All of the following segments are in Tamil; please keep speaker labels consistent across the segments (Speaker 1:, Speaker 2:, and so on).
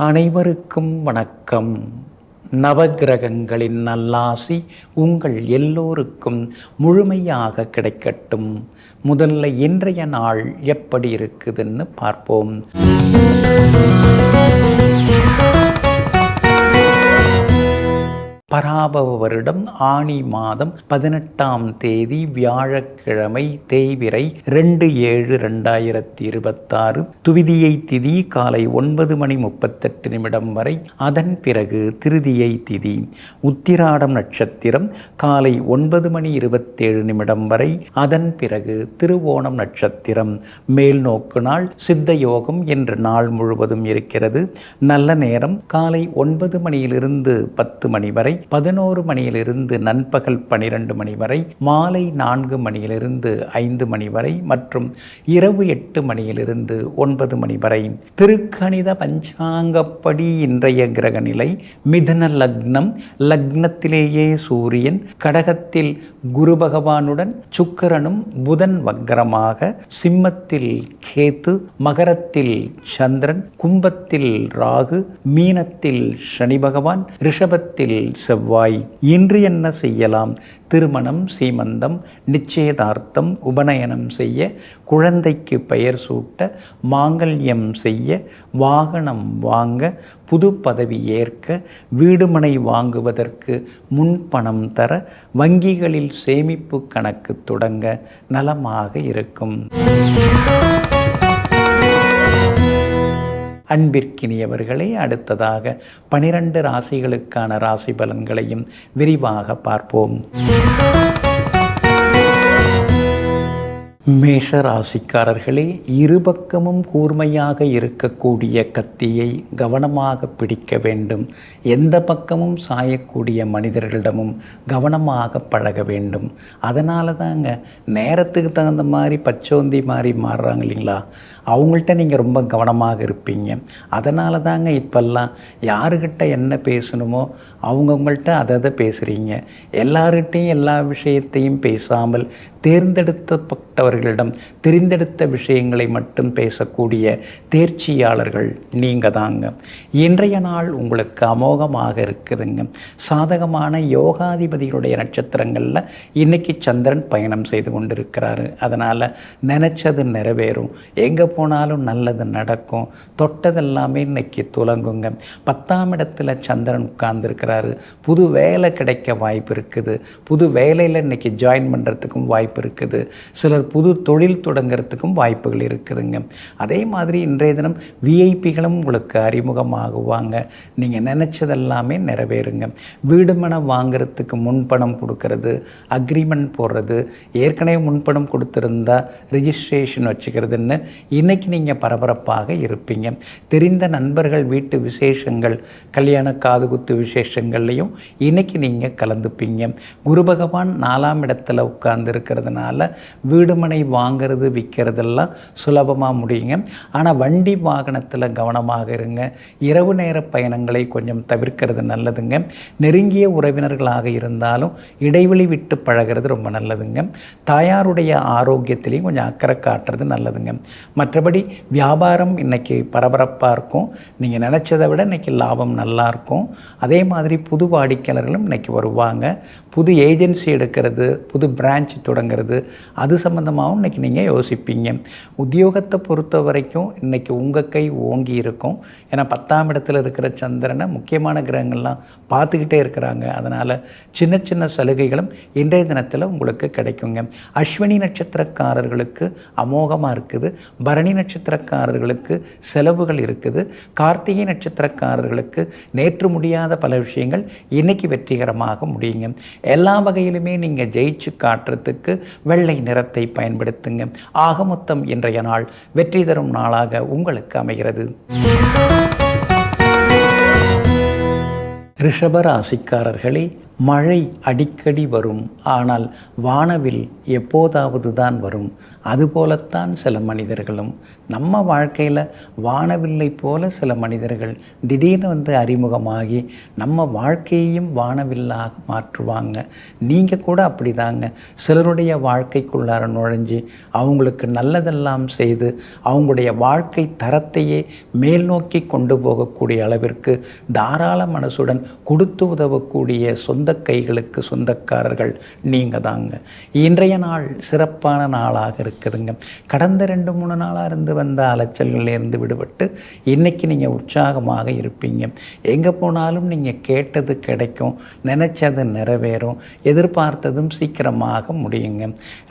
Speaker 1: அனைவருக்கும் வணக்கம். நவகிரகங்களின் நல்லாசி உங்கள் எல்லோருக்கும் முழுமையாக கிடைக்கட்டும். முதல்ல இன்றைய நாள் எப்படி இருக்குதுன்னு பார்ப்போம். பராபவ வருடம் ஆனி மாதம் 18ஆம் தேதி வியாழக்கிழமை, தேய்பிறை 2/7/2026. துவிதியை திதி காலை 9:38 வரை. அதன் பிறகு திருதியை திதி. உத்திராடம் நட்சத்திரம் காலை 9:27 வரை. அதன் பிறகு திருவோணம் நட்சத்திரம். மேல் நோக்கு நாள் சித்த யோகம் என்று நாள் முழுவதும் இருக்கிறது. நல்ல நேரம் காலை 9 மணியிலிருந்து 10 மணி வரை, 11 மணியிலிருந்து நண்பகல் 12 மணி வரை, மாலை 4 மணியிலிருந்து 5 மணி வரை மற்றும் இரவு 8 மணியிலிருந்து 9 மணி வரை. திருக்கணித பஞ்சாங்கப்படி இன்றைய கிரக நிலை: மிதுன லக்னம், லக்னத்திலேயே சூரியன், கடகத்தில் குரு பகவானுடன் சுக்கிரனும் புதன் வக்ரமாக, சிம்மத்தில் கேது, மகரத்தில் சந்திரன், கும்பத்தில் ராகு, மீனத்தில் சனி பகவான், ரிஷபத்தில் செவ்வாய். இன்று என்ன செய்யலாம்? திருமணம், சீமந்தம், நிச்சயதார்த்தம், உபநயனம் செய்ய, குழந்தைக்கு பெயர் சூட்ட, மாங்கல்யம் செய்ய, வாகனம் வாங்க, புது பதவி ஏற்க, வீடுமனை வாங்குவதற்கு முன்பணம் தர, வங்கிகளில் சேமிப்பு கணக்கு தொடங்க நலமாக இருக்கும். அன்பிற்கினியவர்களே, அடுத்ததாக 12 ராசிகளுக்கான ராசி பலன்களையும் விரிவாக பார்ப்போம். மேஷ ராசிக்காரர்களே, இருபக்கமும் கூர்மையாக இருக்கக்கூடிய கத்தியை கவனமாக பிடிக்க வேண்டும். எந்த பக்கமும் சாயக்கூடிய மனிதர்களிடமும் கவனமாக பழக வேண்டும். அதனால தாங்க நேரத்துக்கு தகுந்த மாதிரி பச்சோந்தி மாதிரி மாறுறாங்க இல்லைங்களா, அவங்கள்ட்ட நீங்கள் ரொம்ப கவனமாக இருப்பீங்க. அதனால தாங்க இப்பெல்லாம் யாருக்கிட்ட என்ன பேசணுமோ அவங்கவுங்கள்ட்ட அதை பேசுகிறீங்க. எல்லார்கிட்டையும் எல்லா விஷயத்தையும் பேசாமல் தேர்ந்தெடுக்கப்பட்டவர்களிடம் தெரிந்தெடுத்த விஷயங்களை மட்டும் பேசக்கூடிய தேர்ச்சியாளர்கள் நீங்கள் தாங்க. இன்றைய நாள் உங்களுக்கு அமோகமாக இருக்குதுங்க. சாதகமான யோகாதிபதிகளுடைய நட்சத்திரங்களில் இன்னைக்கு சந்திரன் பயணம் செய்து கொண்டிருக்கிறாரு. அதனால் நினச்சது நிறைவேறும். எங்கே போனாலும் நல்லது நடக்கும். தொட்டதெல்லாமே இன்னைக்கு துலங்குங்க. 10ஆம் இடத்துல சந்திரன் உட்கார்ந்துருக்கிறாரு. புது வேலை கிடைக்க வாய்ப்பு இருக்குது. புது வேலையில் இன்னைக்கு ஜாயின் பண்ணுறதுக்கும் வாய்ப்பு இருக்குது. சிலர் புது தொழில் தொடங்கிறதுக்கும் வாய்ப்புகள் இருக்குதுங்க. அதே மாதிரி இன்றைய தினம் விஐபிகளும் உங்களுக்கு அறிமுகமாகுவாங்க. நீங்கள் நினச்சதெல்லாமே நிறைவேறுங்க. வீடு மனம் வாங்கிறதுக்கு முன்பணம் கொடுக்கறது, அக்ரிமெண்ட் போடுறது, ஏற்கனவே முன்பணம் கொடுத்துருந்தா ரிஜிஸ்ட்ரேஷன் வச்சுக்கிறதுன்னு இன்றைக்கி நீங்கள் பரபரப்பாக இருப்பீங்க. தெரிந்த நண்பர்கள் வீட்டு விசேஷங்கள், கல்யாண காதுகுத்து விசேஷங்கள்லையும் இன்றைக்கி நீங்கள் கலந்துப்பீங்க. குரு பகவான் 4ஆம் இடத்துல உட்கார்ந்து இருக்கிறதுனால வீடுமனை வாங்கிறது விற்கிறதெல்லாம் சுலபமாக முடியுங்க. ஆனால் வண்டி வாகனத்தில் கவனமாக இருங்க. இரவு நேர பயணங்களை கொஞ்சம் தவிர்க்கிறது நல்லதுங்க. நெருங்கிய உறவினர்களாக இருந்தாலும் இடைவெளி விட்டு பழகிறது ரொம்ப நல்லதுங்க. தாயாருடைய ஆரோக்கியத்திலையும் கொஞ்சம் அக்கறை காட்டுறது நல்லதுங்க. மற்றபடி வியாபாரம் இன்றைக்கி பரபரப்பாக இருக்கும். நீங்கள் நினச்சதை விட இன்றைக்கி லாபம் நல்லாயிருக்கும். அதே மாதிரி புது வாடிக்கையாளர்களும் இன்றைக்கி வருவாங்க. புது ஏஜென்சி எடுக்கிறது, புது பிரான்ச் தொடங்கிறது, அது சம்மந்தமாகவும் இன்றைக்கி நீங்கள் யோசிப்பீங்க. உத்தியோகத்தை பொறுத்த வரைக்கும் இன்றைக்கி உங்கள் கை ஓங்கி இருக்கும். ஏன்னா 10ஆம் இடத்துல இருக்கிற சந்திரனை முக்கியமான கிரகங்கள்லாம் பார்த்துக்கிட்டே இருக்கிறாங்க. அதனால் சின்ன சின்ன சலுகைகளும் இன்றைய தினத்தில் உங்களுக்கு கிடைக்குங்க. அஸ்வினி நட்சத்திரக்காரர்களுக்கு அமோகமாக இருக்குது. பரணி நட்சத்திரக்காரர்களுக்கு செலவுகள் இருக்குது. கார்த்திகை நட்சத்திரக்காரர்களுக்கு நேற்று முடியாத பல விஷயங்கள் இன்றைக்கி வெற்றிகரமாக முடியுங்க. எல்லா வகையிலுமே நீங்கள் ஜெயிச்சு காட்டுறதுக்கு வெள்ளை நிறத்தை பயன்படுத்துங்க. ஆக மொத்தம் இன்றைய நாள் வெற்றி தரும் நாளாக உங்களுக்கு அமைகிறது. ரிஷப ராசிக்காரர்களே, மழை அடிக்கடி வரும், ஆனால் வானவில் எப்போதாவது தான் வரும். அதுபோலத்தான் சில மனிதர்களும். நம்ம வாழ்க்கையில் வானவில்லை போல சில மனிதர்கள் திடீர்னு அறிமுகமாகி நம்ம வாழ்க்கையையும் வானவில்லாக மாற்றுவாங்க. நீங்கள் கூட அப்படி தாங்க. சிலருடைய வாழ்க்கைக்குள்ளார நுழைஞ்சி அவங்களுக்கு நல்லதெல்லாம் செய்து அவங்களுடைய வாழ்க்கை தரத்தையே மேல் நோக்கி கொண்டு போகக்கூடிய அளவிற்கு தாராள மனசுடன் கொடுத்து உதவக்கூடிய சொந்த கைகளுக்கு சொந்தக்காரர்கள் நீங்கள் தாங்க. இன்றைய நாள் சிறப்பான நாளாக இருக்குதுங்க. கடந்த 2-3 நாளாக இருந்து வந்த அலைச்சல்களிலிருந்து விடுபட்டு இன்றைக்கி நீங்கள் உற்சாகமாக இருப்பீங்க. எங்கே போனாலும் நீங்கள் கேட்டது கிடைக்கும், நினச்சது நிறைவேறும், எதிர்பார்த்ததும் சீக்கிரமாக முடியுங்க.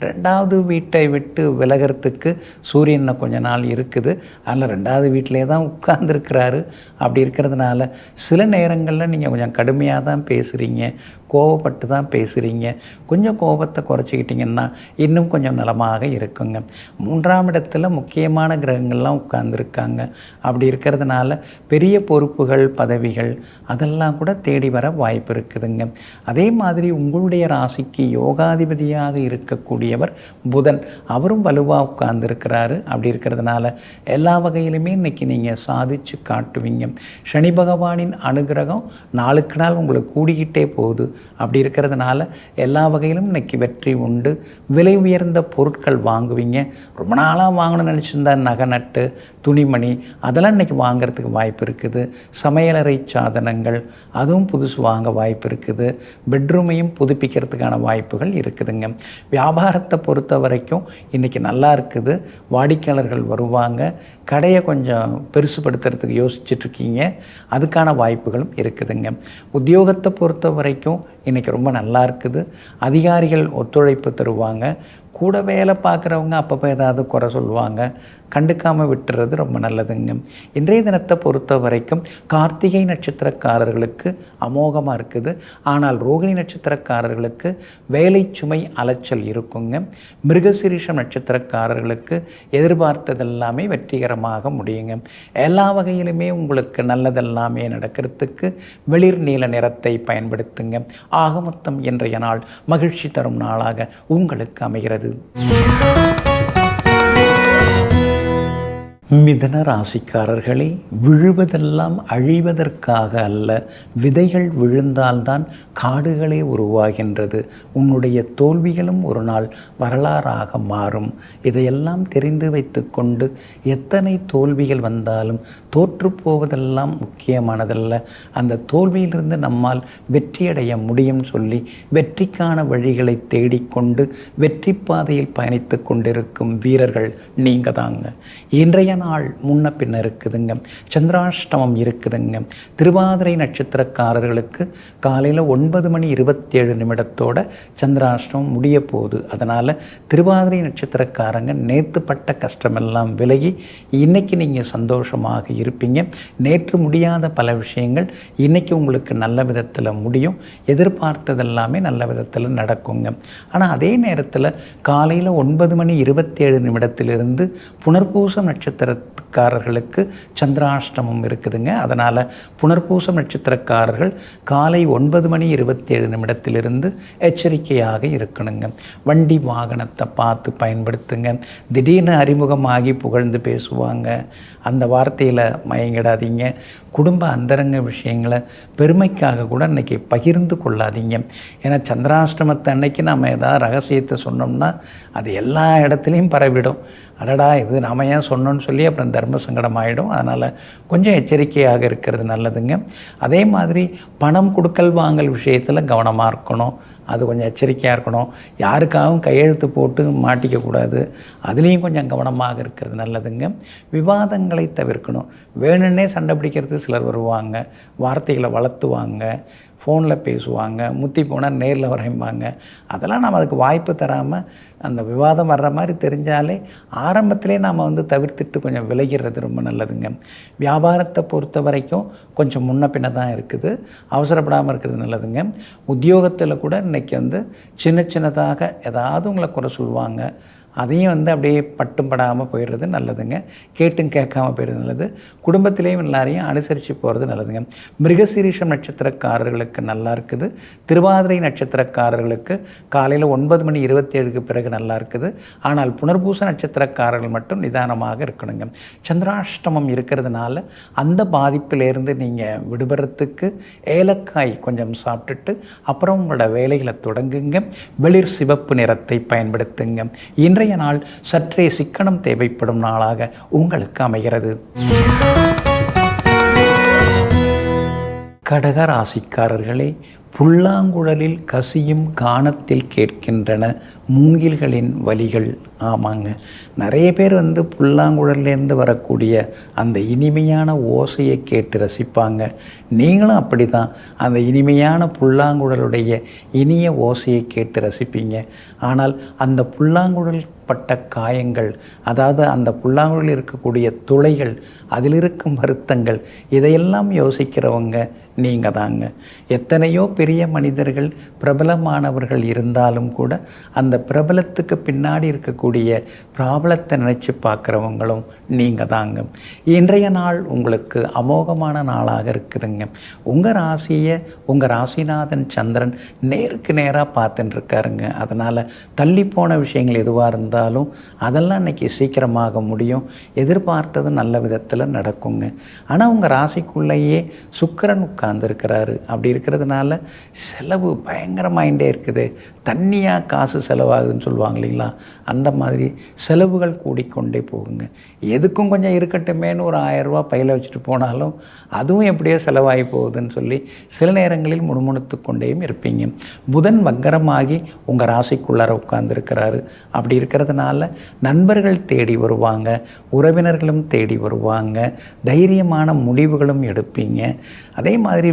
Speaker 1: 2வது வீட்டை விட்டு விலகிறதுக்கு சூரியன் கொஞ்ச நாள் இருக்குது. அதில் 2வது வீட்டிலே தான் உட்கார்ந்துருக்கிறாரு. அப்படி இருக்கிறதுனால சில நேரங்களில் நீங்கள் கொஞ்சம் கடுமையாக தான் பேசுகிறீங்க, கோபப்பட்டு தான் பேசுகிறீங்க. கொஞ்சம் கோபத்தை குறைச்சிக்கிட்டிங்கன்னா இன்னும் கொஞ்சம் நலமாக இருக்குங்க. 3ஆம் இடத்துல முக்கியமான கிரகங்கள்லாம் உட்கார்ந்துருக்காங்க. அப்படி இருக்கிறதுனால பெரிய பொறுப்புகள், பதவிகள் அதெல்லாம் கூட தேடி வர வாய்ப்பு இருக்குதுங்க. அதே மாதிரி உங்களுடைய ராசிக்கு யோகாதிபதியாக இருக்கக்கூடியவர் புதன், அவரும் வலுவாக உட்கார்ந்துருக்கிறாரு. அப்படி இருக்கிறதுனால எல்லா வகையிலுமே இன்றைக்கி நீங்கள் சாதித்து காட்டுவீங்க. சனி பகவானின் அனுகிரகம் நாளுக்கு நாள் உங்களுக்கு கூடிக்கிட்டே போகுது. அப்படி இருக்கிறதுனால எல்லா வகையிலும் இன்றைக்கி வெற்றி உண்டு. விலை உயர்ந்த பொருட்கள் வாங்குவீங்க. ரொம்ப நாளாக வாங்கணும்னு நினச்சிருந்தா நகை நட்டு, துணிமணி அதெல்லாம் இன்றைக்கி வாங்கிறதுக்கு வாய்ப்பு இருக்குது. சமையலறை சாதனங்கள் அதுவும் புதுசு வாங்க வாய்ப்பு இருக்குது. பெட்ரூமையும் புதுப்பிக்கிறதுக்கான வாய்ப்புகள் இருக்குதுங்க. வியாபாரத்தை பொறுத்த வரைக்கும் இன்றைக்கி நல்லா இருக்குது. வாடிக்கையாளர்கள் வருவாங்க. கடையை கொஞ்சம் பெருசுப்படுத்துறதுக்கு யோசிச்சுட்ருக்கீங்க. அதுக்கான வாய்ப்புகளும் இருக்குதுங்க. உத்தியோகத்தை பொறுத்த வரைக்கும் இன்றைக்கி ரொம்ப நல்லா இருக்குது. அதிகாரிகள் ஒத்துழைப்பு தருவாங்க. கூட வேலை பார்க்குறவங்க அப்பப்போ ஏதாவது குறை சொல்லுவாங்க. கண்டுக்காமல் விட்டுறது ரொம்ப நல்லதுங்க. இன்றைய தினத்தை பொறுத்த வரைக்கும் கார்த்திகை நட்சத்திரக்காரர்களுக்கு அமோகமாக இருக்குது. ஆனால் ரோகிணி நட்சத்திரக்காரர்களுக்கு வேலை சுமை அலைச்சல் இருக்குங்க. மிருகசீரிஷம் நட்சத்திரக்காரர்களுக்கு எதிர்பார்த்ததெல்லாமே வெற்றிகரமாக முடியுங்க. எல்லா வகையிலுமே உங்களுக்கு நல்லதெல்லாமே நடக்கிறதுக்கு வெளிர் நீல நிறத்தை பயன்படுத்துங்க. ஆக மொத்தம் இன்றைய நாள் மகிழ்ச்சி தரும் நாளாக உங்களுக்கு அமைகிறது. மிதன ராசிக்காரர்களே, விழுவதெல்லாம் அழிவதற்காக அல்ல, விதைகள் விழுந்தால்தான் காடுகளே உருவாகின்றது. உன்னுடைய தோல்விகளும் ஒரு நாள் வரலாறாக மாறும். இதையெல்லாம் தெரிந்து வைத்து கொண்டு எத்தனை தோல்விகள் வந்தாலும் தோற்றுப்போவதெல்லாம் முக்கியமானதல்ல. அந்த தோல்வியிலிருந்து நம்மால் வெற்றியடைய முடியும் சொல்லி வெற்றிக்கான வழிகளை தேடிக்கொண்டு வெற்றி பாதையில் பயணித்து கொண்டிருக்கும் வீரர்கள் நீங்கள் தாங்க. இன்றைய நாள் முன்ன பின்ன இருக்குதுங்க. சந்திராஷ்டமம் இருக்குதுங்க. திருவாதிரை நட்சத்திரக்காரர்களுக்கு காலையில் 9:27 சந்திராஷ்டமம் முடிய போகுது. அதனால் திருவாதிரை நட்சத்திரக்காரங்க நேற்று பட்ட கஷ்டமெல்லாம் விலகி இன்றைக்கி நீங்கள் சந்தோஷமாக இருப்பீங்க. நேற்று முடியாத பல விஷயங்கள் இன்றைக்கி உங்களுக்கு நல்ல விதத்தில் முடியும். எதிர்பார்த்ததெல்லாமே நல்ல விதத்தில் நடக்குங்க. ஆனால் அதே நேரத்தில் காலையில் 9:27 புனர்பூசம் நட்சத்திரக்காரர்களுக்கு சந்திராஷ்டமம் இருக்குதுங்க. அதனால் புனர்பூசம் நட்சத்திரக்காரர்கள் காலை 9:27 எச்சரிக்கையாக இருக்கணுங்க. வண்டி வாகனத்தை பார்த்து பயன்படுத்துங்க. திடீர்னு அறிமுகமாகி புகழ்ந்து பேசுவாங்க. அந்த வார்த்தையில் மயங்கிடாதீங்க. குடும்ப அந்தரங்க விஷயங்களை பெருமைக்காக கூட இன்றைக்கி பகிர்ந்து கொள்ளாதீங்க. ஏன்னா சந்திராஷ்டமத்தை அன்னைக்கு நம்ம ஏதாவது ரகசியத்தை சொன்னோம்னா அது எல்லா இடத்துலையும் பரவிடும். அடடா இது நாம ஏன் சொன்னோன்னு சொல்லி அப்புறம் தர்ம சங்கடம் ஆகிடும். அதனால் கொஞ்சம் எச்சரிக்கையாக இருக்கிறது நல்லதுங்க. அதே மாதிரி பணம் கொடுக்கல் வாங்கல் விஷயத்தில் கவனமாக இருக்கணும். அது கொஞ்சம் எச்சரிக்கையாக இருக்கணும். யாருக்காகவும் கையெழுத்து போட்டு மாட்டிக்கக்கூடாது. அதுலேயும் கொஞ்சம் கவனமாக இருக்கிறது நல்லதுங்க. விவாதங்களை தவிர்க்கணும். வேணுன்னே சண்டை பிடிக்கிறது சிலர் வருவாங்க. வார்த்தைகளை வளர்த்துவாங்க. ஃபோனில் பேசுவாங்க. முத்தி போனால் நேரில் வரைம்பாங்க. அதெல்லாம் நம்ம அதுக்கு வாய்ப்பு தராமல் அந்த விவாதம் வர்ற மாதிரி தெரிஞ்சாலே ஆரம்பத்திலே நாம் தவிர்த்துட்டு கொஞ்சம் விலகிறது ரொம்ப நல்லதுங்க. வியாபாரத்தை பொறுத்த வரைக்கும் கொஞ்சம் முன்ன பின்ன தான் இருக்குது. அவசரப்படாமல் இருக்கிறது நல்லதுங்க. உத்தியோகத்தில் கூட இன்றைக்கி சின்ன சின்னதாக ஏதாவது உங்களை குறை சொல்லுவாங்க. அதையும் வந்து அப்படியே பட்டும் படாமல் போயிடுறது நல்லதுங்க. கேட்டும் கேட்காமல் போயிடுறது நல்லது. குடும்பத்திலேயும் எல்லாரையும் அனுசரித்து போகிறது நல்லதுங்க. மிருகசீரிஷம் நட்சத்திரக்காரர்களுக்கு நல்லா இருக்குது. திருவாதிரை நட்சத்திரக்காரர்களுக்கு காலையில் 9:27 பிறகு நல்லா இருக்குது. ஆனால் புனர்பூச நட்சத்திரக்காரர்கள் மட்டும் நிதானமாக இருக்கணுங்க. சந்திராஷ்டமம் இருக்கிறதுனால அந்த பாதிப்பிலேருந்து நீங்கள் விடுபடுறதுக்கு ஏலக்காய் கொஞ்சம் சாப்பிட்டுட்டு அப்புறம் உங்களோட வேலைகளை தொடங்குங்க. வெளிர் சிவப்பு நிறத்தை பயன்படுத்துங்க. இன்றைய நாள் சற்றே சிக்கனம் தேவைப்படும் நாளாக உங்களுக்கு அமைகிறது. கடக ராசிக்காரர்களே, புல்லாங்குழலில் கசியும் கானத்தில் கேட்கின்றன மூங்கில்களின் வலிகள். ஆமாங்க, நிறைய பேர் வந்து புல்லாங்குழல்லேருந்து வரக்கூடிய அந்த இனிமையான ஓசையை கேட்டு ரசிப்பாங்க. நீங்களும் அப்படி தான் அந்த இனிமையான புல்லாங்குழலுடைய இனிய ஓசையை கேட்டு ரசிப்பீங்க. ஆனால் அந்த புல்லாங்குழல் பட்ட காயங்கள், அதாவது அந்த புல்லாங்குழலில் இருக்கக்கூடிய துளைகள், அதில் இருக்கும் வருத்தங்கள், இதையெல்லாம் யோசிக்கிறவங்க நீங்கள் தாங்க. எத்தனையோ பெரிய மனிதர்கள், பிரபலமானவர்கள் இருந்தாலும் கூட அந்த பிரபலத்துக்கு பின்னாடி இருக்கக்கூடிய ப்ராப்ளத்தை நினச்சி பார்க்குறவங்களும் நீங்கள் தாங்க. இன்றைய நாள் உங்களுக்கு அமோகமான நாளாக இருக்குதுங்க. உங்கள் ராசியை உங்கள் ராசிநாதன் சந்திரன் நேருக்கு நேராக பார்த்துட்டு இருக்காருங்க. அதனால் தள்ளி போன விஷயங்கள் எதுவாக இருந்தாலும் அதெல்லாம் இன்றைக்கி சீக்கிரமாக முடியும். எதிர்பார்த்தது நல்ல விதத்தில் நடக்குங்க. ஆனால் உங்கள் ராசிக்குள்ளேயே சுக்கிரன் உட்கார்ந்துருக்கிறாரு. அப்படி இருக்கிறதுனால செலவு பயங்கரமாயிட்டே இருக்குது. தண்ணியாக காசு செலவாகுதுன்னு சொல்லுவாங்க இல்லைங்களா, அந்த மாதிரி செலவுகள் கூடிக்கொண்டே போகுங்க. எதுக்கும் கொஞ்சம் இருக்கட்டுமேனு ஒரு 1000 ரூபா பையில் வச்சுட்டு போனாலும் அதுவும் எப்படியோ செலவாகி போகுதுன்னு சொல்லி சில நேரங்களில் முணுமுணுத்து கொண்டேயும் இருப்பீங்க. புதன் வக்கரமாகி உங்கள் ராசிக்குள்ளார உட்கார்ந்துருக்கிறாரு. அப்படி இருக்கிறதுனால நண்பர்கள் தேடி வருவாங்க, உறவினர்களும் தேடி வருவாங்க, தைரியமான முடிவுகளும் எடுப்பீங்க. அதே மாதிரி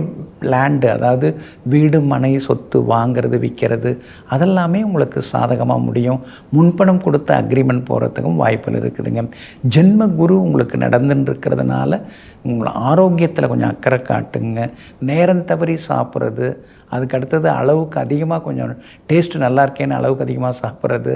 Speaker 1: லேண்டு, அதாவது வீடு மனை சொத்து வாங்கிறது விற்கிறது, அதெல்லாமே உங்களுக்கு சாதகமாக முடியும். முன்பணம் கொடுத்த அக்ரிமெண்ட் போகிறதுக்கும் வாய்ப்புகள் இருக்குதுங்க. ஜென்ம குரு உங்களுக்கு நடந்துன்னு இருக்கிறதுனால உங்களை ஆரோக்கியத்தில் கொஞ்சம் அக்கறை காட்டுங்க. நேரம் தவறி சாப்பிட்றது, அதுக்கு அடுத்தது அளவுக்கு அதிகமாக கொஞ்சம் டேஸ்ட்டு நல்லா இருக்கேன்னு அளவுக்கு அதிகமாக சாப்பிட்றது,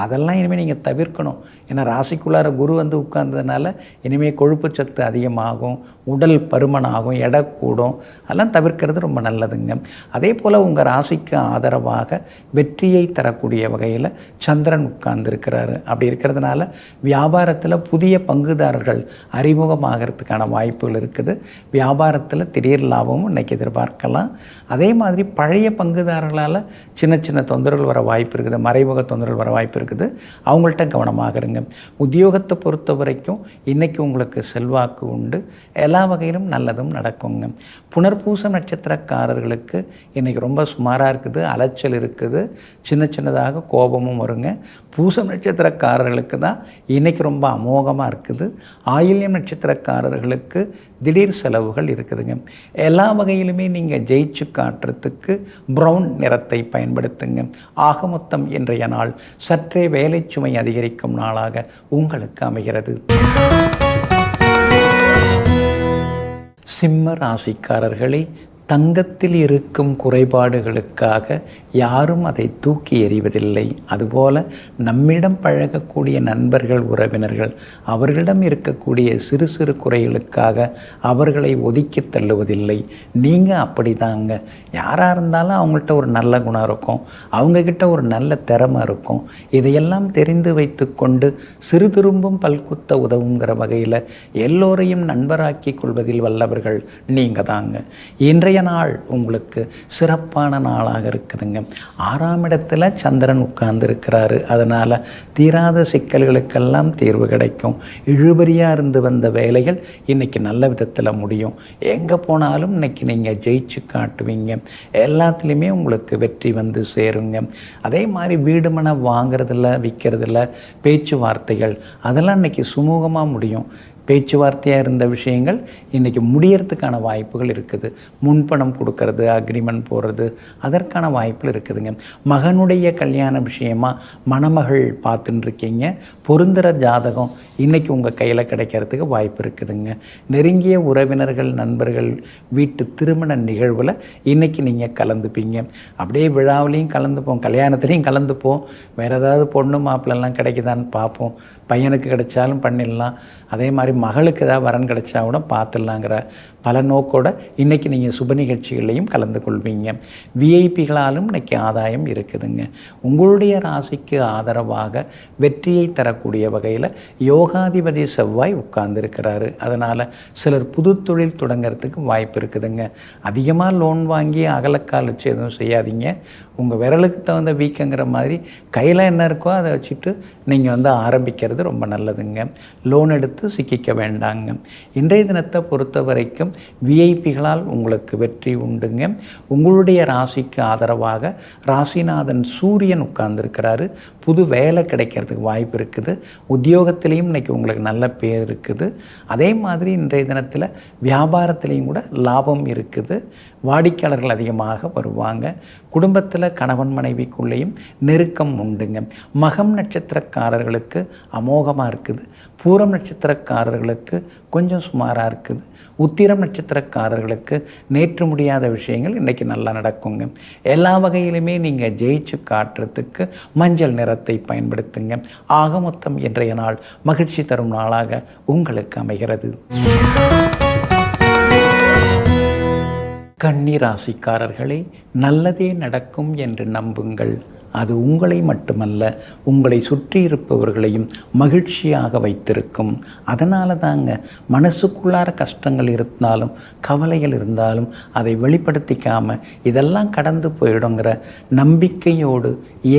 Speaker 1: அதெல்லாம் இனிமேல் நீங்கள் தவிர்க்கணும். ஏன்னா ராசிக்குள்ளார குரு வந்து உட்கார்ந்ததுனால இனிமேல் கொழுப்பு சத்து அதிகமாகும், உடல் பருமனாகும், எடை கூடும். அதெல்லாம் தவிர்க்கிறது ரொம்ப நல்லதுங்க. அதே போல் உங்கள் ராசிக்கு ஆதரவாக வெற்றியை தரக்கூடிய வகையில் சந்திரன் உட்கார்ந்துருக்கிறாரு. அப்படி இருக்கிறதுனால வியாபாரத்தில் புதிய பங்குதாரர்கள் அறிமுகமாகிறதுக்கான வாய்ப்புகள் இருக்குது. வியாபாரத்தில் திடீர் லாபமும் இன்றைக்கி எதிர்பார்க்கலாம். அதே மாதிரி பழைய பங்குதாரர்களால் சின்ன சின்ன தொந்தரவுகள் வர வாய்ப்பு இருக்குது, மறைமுக தொந்தரவுகள் வர வாய்ப்பு இருக்குது. அவங்கள்ட்ட கவனமாக இருங்க. உத்தியோகத்தை பொறுத்த வரைக்கும் இன்றைக்கி உங்களுக்கு செல்வாக்கு உண்டு. எல்லா வகையிலும் நல்லதும் நடக்குங்க. புனர்பூசம் நட்சத்திரக்காரர்களுக்கு இன்றைக்கி ரொம்ப சுமாராக இருக்குது, அலைச்சல் இருக்குது, சின்ன சின்னதாக கோபமும் வருங்க. பூசம் நட்சத்திரக்காரர்களுக்கு தான் இன்றைக்கி ரொம்ப அமோகமாக இருக்குது. ஆயில்யம் நட்சத்திரக்காரர்களுக்கு திடீர் செலவுகள் இருக்குதுங்க. எல்லா வகையிலுமே நீங்கள் ஜெயிச்சு காட்டுறதுக்கு ப்ரௌன் நிறத்தை பயன்படுத்துங்க. ஆக மொத்தம் இன்றைய நாள் சற்றே வேலை சுமை அதிகரிக்கும் நாளாக உங்களுக்கு அமைகிறது. சிம்ம ராசிக்காரர்களே, தங்கத்தில் இருக்கும் குறைபாடுகளுக்காக யாரும் அதை தூக்கி எறிவதில்லை. அதுபோல் நம்மிடம் பழகக்கூடிய நண்பர்கள், உறவினர்கள், அவர்களிடம் இருக்கக்கூடிய சிறு சிறு குறைகளுக்காக அவர்களை ஒதுக்கி தள்ளுவதில்லை. நீங்கள் அப்படி தாங்க. யாராக இருந்தாலும் அவங்கள்ட்ட ஒரு நல்ல குணம் இருக்கும், அவங்கக்கிட்ட ஒரு நல்ல திறமை இருக்கும். இதையெல்லாம் தெரிந்து வைத்து கொண்டு சிறு திரும்பும் பல்குத்த உதவுங்கிற வகையில் எல்லோரையும் நண்பராக்கி கொள்வதில் வல்லவர்கள் நீங்கள் தாங்க. இன்றைய நாள் உங்களுக்கு சிறப்பான நாளாக இருக்குதுங்க. 6ஆம் இடத்துல சந்திரன் உட்கார்ந்து இருக்கிறாரு. அதனால் தீராத சிக்கல்களுக்கெல்லாம் தீர்வு கிடைக்கும். இழுபறியாக இருந்து வந்த வேலைகள் இன்றைக்கி நல்ல விதத்தில் முடியும். எங்கே போனாலும் இன்றைக்கி நீங்கள் ஜெயிச்சு காட்டுவீங்க. எல்லாத்துலேயுமே உங்களுக்கு வெற்றி வந்து சேருங்க. அதே மாதிரி வீடு மனை வாங்கிறதில்ல, விற்கிறதில்ல, பேச்சுவார்த்தைகள் அதெல்லாம் இன்றைக்கி சுமூகமாக முடியும். பேச்சுவார்த்தையாக இருந்த விஷயங்கள் இன்றைக்கி முடியறதுக்கான வாய்ப்புகள் இருக்குது. முன்பணம் கொடுக்கறது, அக்ரிமெண்ட் போடுறது, அதற்கான வாய்ப்புகள் இருக்குதுங்க. மகனுடைய கல்யாண விஷயமாக மணமகள் பார்த்துட்டு இருக்கீங்க. பொருந்துகிற ஜாதகம் இன்றைக்கி உங்கள் கையில் கிடைக்கிறதுக்கு வாய்ப்பு இருக்குதுங்க. நெருங்கிய உறவினர்கள், நண்பர்கள் வீட்டு திருமண நிகழ்வில் இன்றைக்கி நீங்கள் கலந்துப்பீங்க. அப்படியே விழாவிலையும் கலந்துப்போம், கல்யாணத்துலேயும் கலந்துப்போம். வேறு ஏதாவது பொண்ணு மாப்பிள்ளெல்லாம் கிடைக்குதான்னு பார்ப்போம். பையனுக்கு கிடைச்சாலும் பண்ணிடலாம், அதே மாதிரி மகளுக்கு ஏதாவது வரன் கிடைச்சா கூட பார்த்துடலாங்கிற பல நோக்கோடு இன்றைக்கி நீங்கள் சுப நிகழ்ச்சிகளையும் கலந்து கொள்வீங்க. விஐபிகளாலும் இன்றைக்கி ஆதாயம் இருக்குதுங்க. உங்களுடைய ராசிக்கு ஆதரவாக வெற்றியை தரக்கூடிய வகையில் யோகாதிபதி செவ்வாய் உட்கார்ந்துருக்கிறாரு. அதனால் சிலர் புது தொழில் தொடங்கிறதுக்கு வாய்ப்பு இருக்குதுங்க. அதிகமாக லோன் வாங்கி அகலக்கால் வச்சு எதுவும் செய்யாதீங்க. உங்கள் விரலுக்கு தகுந்த வீக்கங்கிற மாதிரி கையில் என்ன இருக்கோ அதை வச்சுட்டு நீங்கள் ஆரம்பிக்கிறது ரொம்ப நல்லதுங்க. லோன் எடுத்து சிக்கிக்க வேண்டாங்க. இன்றைய தினத்தை பொறுத்த வரைக்கும் விஐபிகளால் உங்களுக்கு வெற்றி உண்டுங்க. உங்களுடைய ராசிக்கு ஆதரவாக ராசிநாதன் சூரியன் உட்கார்ந்துருக்கிறாரு. புது வேலை கிடைக்கிறதுக்கு வாய்ப்பு இருக்குது. உத்தியோகத்திலையும் இன்றைக்கி உங்களுக்கு நல்ல பேர் இருக்குது. அதே மாதிரி இன்றைய தினத்தில் வியாபாரத்திலையும் கூட லாபம் இருக்குது. வாடிக்கையாளர்கள் அதிகமாக வருவாங்க. குடும்பத்தில் கணவன் மனைவிக்குள்ளேயும் நெருக்கம் உண்டுங்க. மகம் நட்சத்திரக்காரர்களுக்கு அமோகமாக இருக்குது. பூரம் நட்சத்திரக்காரர்களுக்கு கொஞ்சம் சுமாராக இருக்குது. உத்திரம் நட்சத்திரக்காரர்களுக்கு நேற்று முடியாத விஷயங்கள் இன்றைக்கி நல்லா நடக்குங்க. எல்லா வகையிலுமே நீங்கள் ஜெயிச்சு காட்டுறதுக்கு மஞ்சள் நிறத்தை பயன்படுத்துங்க. ஆக மொத்தம் இன்றைய நாள் மகிழ்ச்சி தரும் நாளாக உங்களுக்கு அமைகிறது. கன்னி ராசிக்காரர்களே, நல்லதே நடக்கும் என்று நம்புங்கள். அது உங்களை மட்டுமல்ல, உங்களை சுற்றி இருப்பவர்களையும் மகிழ்ச்சியாக வைத்திருக்கும். அதனால தாங்க மனசுக்குள்ளார கஷ்டங்கள் இருந்தாலும் கவலைகள் இருந்தாலும் அதை வெளிப்படுத்திக்காமல் இதெல்லாம் கடந்து போயிடுங்கிற நம்பிக்கையோடு